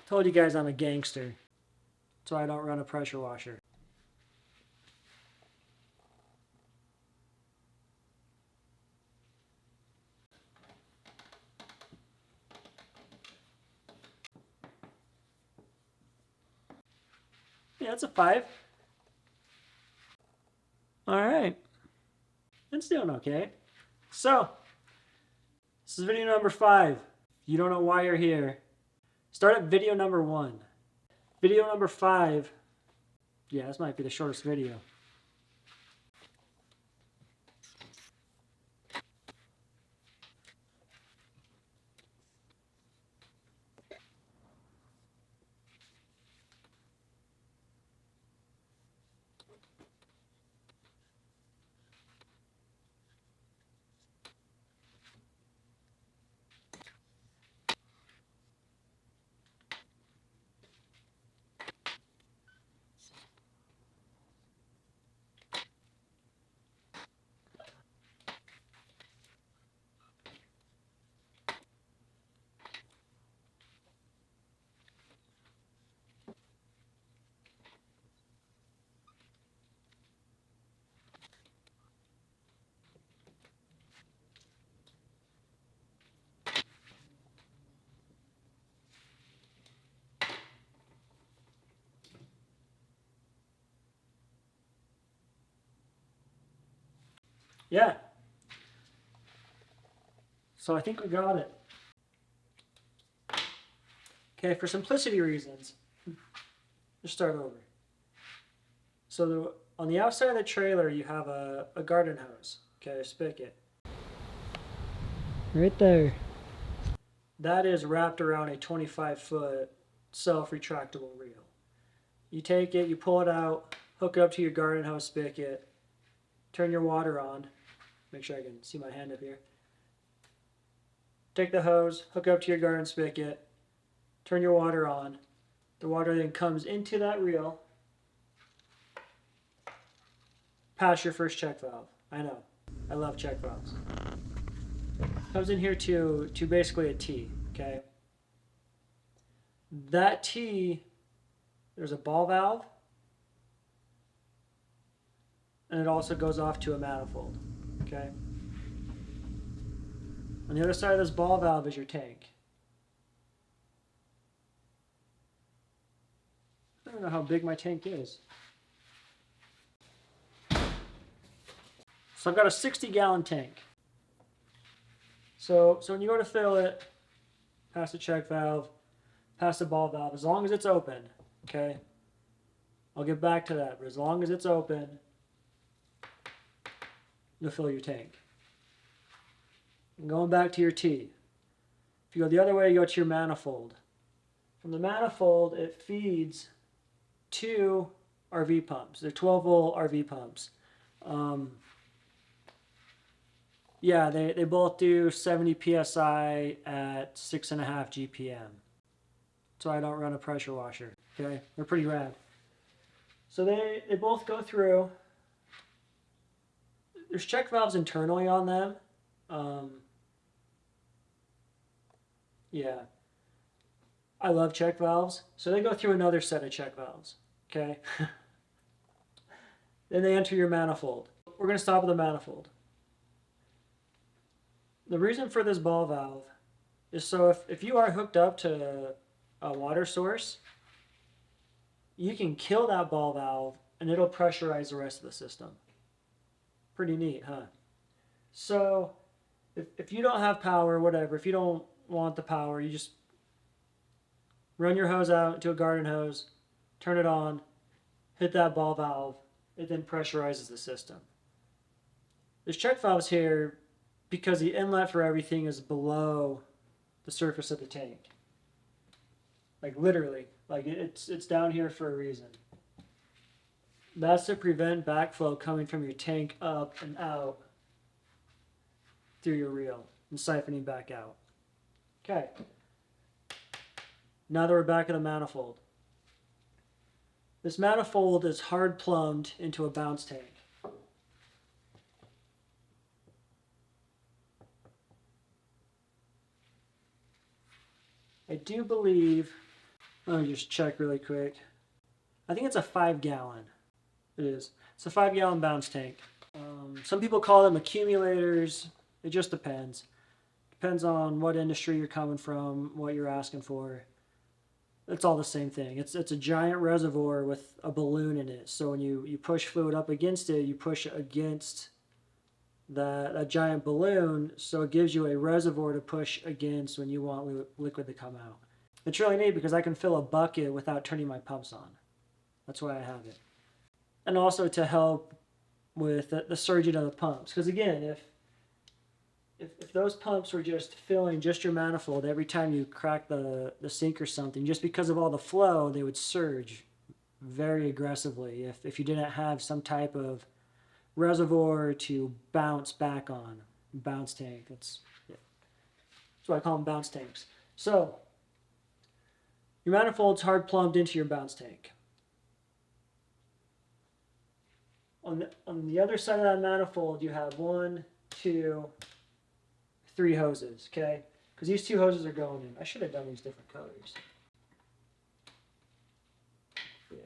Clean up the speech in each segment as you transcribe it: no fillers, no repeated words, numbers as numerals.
Told you guys I'm a gangster, so I don't run a pressure washer. Yeah, that's a 5. All right. It's doing okay. So, this is video number 5. You don't know why you're here. Start at video number 1. Video number 5. Yeah, this might be the shortest video. Yeah. So I think we got it. Okay, for simplicity reasons, let's start over. So on the outside of the trailer, you have a garden hose. Okay, a spigot. Right there. That is wrapped around a 25-foot self-retractable reel. You take it, you pull it out, hook it up to your garden hose spigot, turn your water on. Make sure I can see my hand up here. Take the hose, hook it up to your garden spigot, turn your water on. The water then comes into that reel, past your first check valve. I know, I love check valves. Comes in here to basically a T, okay? That T, there's a ball valve, and it also goes off to a manifold, okay? On the other side of this ball valve is your tank. I don't know how big my tank is. So I've got a 60-gallon tank. So when you go to fill it, past the check valve, past the ball valve, as long as it's open, okay? I'll get back to that, but as long as it's open, you'll fill your tank. And going back to your T. If you go the other way, you go to your manifold. From the manifold, it feeds 2 RV pumps. They're 12-volt RV pumps. Yeah, they both do 70 psi at 6.5 GPM. So I don't run a pressure washer. Okay, they're pretty rad. So they both go through. There's check valves internally on them. Yeah, I love check valves. So they go through another set of check valves. Okay. Then they enter your manifold. We're going to stop at the manifold. The reason for this ball valve is so if you are hooked up to a water source, you can kill that ball valve and it'll pressurize the rest of the system. Pretty neat, huh? So if you don't have power, whatever, if you don't want the power, you just run your hose out into a garden hose, turn it on, hit that ball valve, it then pressurizes the system. There's check valves here because the inlet for everything is below the surface of the tank. Like literally, like it's down here for a reason. That's to prevent backflow coming from your tank up and out through your reel and siphoning back out. Okay. Now that we're back in the manifold. This manifold is hard plumbed into a bounce tank. I do believe Let me just check really quick. I think it's a 5-gallon. It is. It's a 5-gallon bounce tank. Some people call them accumulators. It just depends. Depends on what industry you're coming from, what you're asking for. It's all the same thing. It's a giant reservoir with a balloon in it. So when you push fluid up against it, you push it against that giant balloon, so it gives you a reservoir to push against when you want liquid to come out. It's really neat because I can fill a bucket without turning my pumps on. That's why I have it. And also to help with the surging of the pumps. Because again, if those pumps were just filling just your manifold every time you crack the sink or something, just because of all the flow, they would surge very aggressively if you didn't have some type of reservoir to bounce back on. Bounce tank. That's why I call them bounce tanks. So your manifold's hard plumbed into your bounce tank. On the other side of that manifold, you have 1, 2, 3 hoses, okay? Because these 2 hoses are going in. I should have done these different colors. Yeah.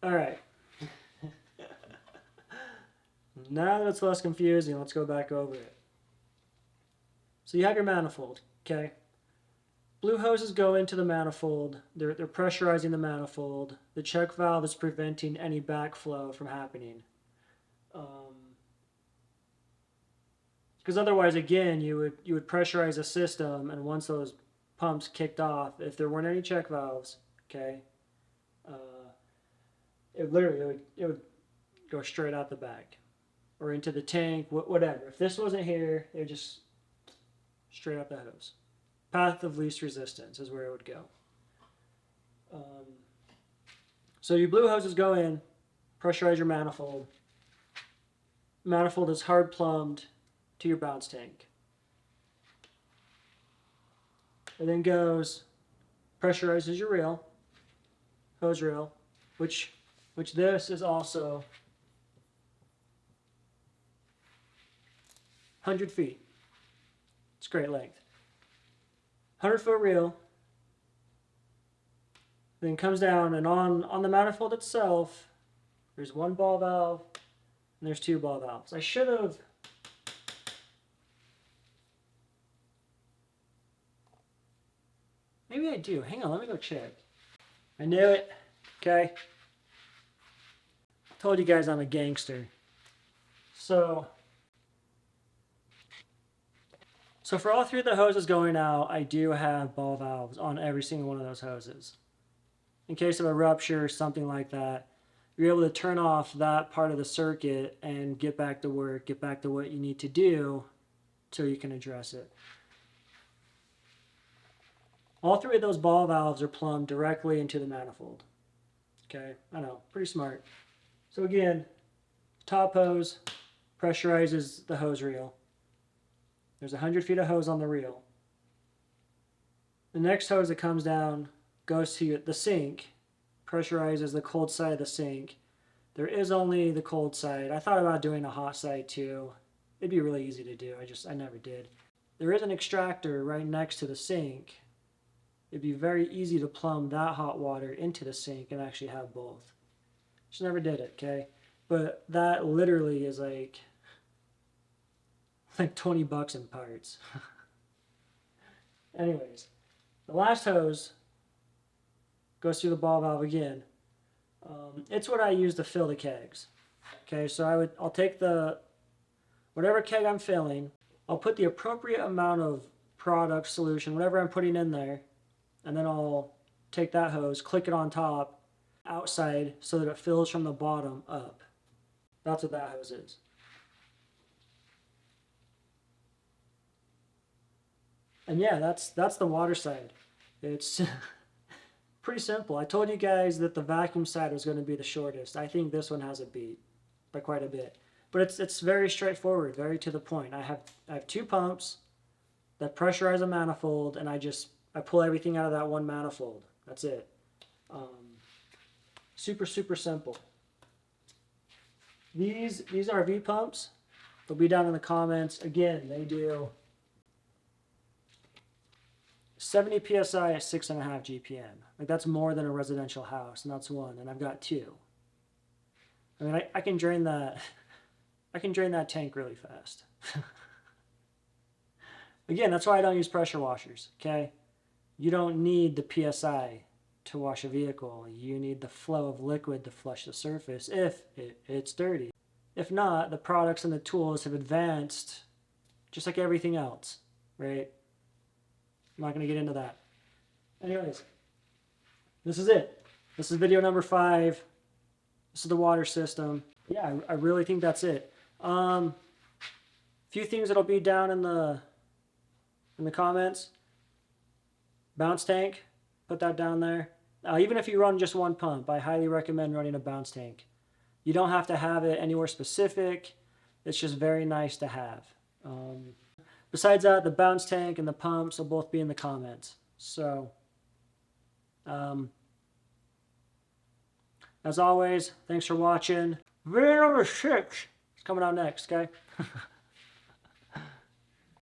All right. Now that it's less confusing, let's go back over it. So you have your manifold, okay? Blue hoses go into the manifold. They're pressurizing the manifold. The check valve is preventing any backflow from happening. Because otherwise, again, you would pressurize a system, and once those pumps kicked off, if there weren't any check valves, okay, it would go straight out the back or into the tank, whatever. If this wasn't here, it would just straight up the hose. Path of least resistance is where it would go. So your blue hoses go in, pressurize your manifold. Manifold is hard plumbed to your bounce tank. It then goes, pressurizes your reel, hose reel, which this is also 100 feet. It's great length. 100-foot reel. Then comes down, and on the manifold itself, there's 1 ball valve, and there's 2 ball valves. I should have. Maybe I do. Hang on, let me go check. I knew it. Okay. Told you guys I'm a gangster. So for all 3 of the hoses going out, I do have ball valves on every single one of those hoses. In case of a rupture or something like that, you're able to turn off that part of the circuit and get back to work, get back to what you need to do so you can address it. All 3 of those ball valves are plumbed directly into the manifold. Okay, I know, pretty smart. So again, top hose pressurizes the hose reel. There's 100 feet of hose on the reel. The next hose that comes down goes to the sink, pressurizes the cold side of the sink. There is only the cold side. I thought about doing a hot side too. It'd be really easy to do. I never did. There is an extractor right next to the sink. It'd be very easy to plumb that hot water into the sink and actually have both. Just never did it, okay? But that literally is like 20 bucks in parts. Anyways, the last hose goes through the ball valve again. It's what I use to fill the kegs. Okay, so I'll take whatever keg I'm filling, I'll put the appropriate amount of product, solution, whatever I'm putting in there, and then I'll take that hose, click it on top, outside, so that it fills from the bottom up. That's what that hose is. And yeah, that's the water side. It's pretty simple. I told you guys that the vacuum side was going to be the shortest. I think this one has a beat by quite a bit. But it's very straightforward, very to the point. I have two pumps that pressurize a manifold, and I pull everything out of that one manifold. That's it. Super simple. These RV pumps, they'll be down in the comments. Again, they do 70 psi at 6.5 GPM. Like that's more than a residential house, and that's one. And I've got two. I mean, I can drain that. I can drain that tank really fast. Again, that's why I don't use pressure washers. Okay, you don't need the psi to wash a vehicle. You need the flow of liquid to flush the surface if it's dirty. If not, the products and the tools have advanced just like everything else, right? I'm not going to get into that. Anyways, this is it. This is video number 5. This is the water system. Yeah, I really think that's it. Few things that'll be down in the comments. Bounce tank, put that down there. Even if you run just one pump, I highly recommend running a bounce tank. You don't have to have it anywhere specific. It's just very nice to have. Besides that, the bounce tank and the pumps will both be in the comments. So, as always, thanks for watching. Video number 6 is coming out next, okay?